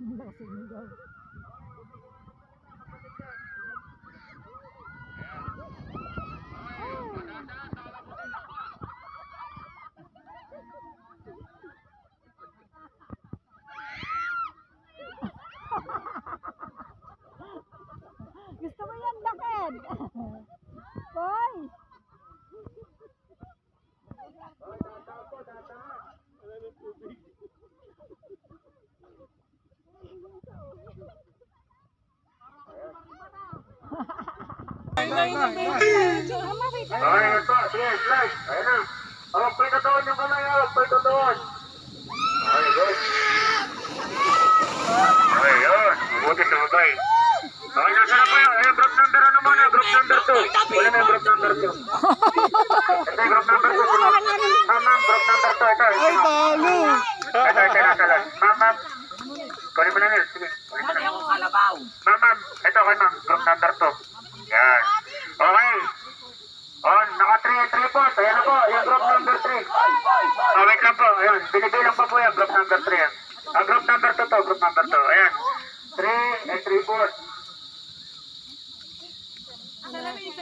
Gusto mo yan, Daked? Boy! Okay, ito. Sige, slide. Ayan na. Awag pa ito doon yung kamay. Awag pa ito doon. Okay, good. Okay, yun. Mabuti sa bagay. Okay, nasa na po yun. Ayan, group number ano muna? Group number 2. Wala na yung group number 2. Ito yung group number 2. Ma'am, group number 2. Ito. Ay, talo! Ito lang. Ma'am. Kunin mo na nil. Sige. Kunin mo na. Ma'am. Ito kay ma'am. Group number 2. Yan. Okay. On, naka 3 po. Ayan na po. Yung group number 3. Oh, wait lang po. Ayan. Binibilang pa po yan. Group number 3 yan. Group number 2 to. Group number 2. Ayan. 3 and 3 4. Salamin.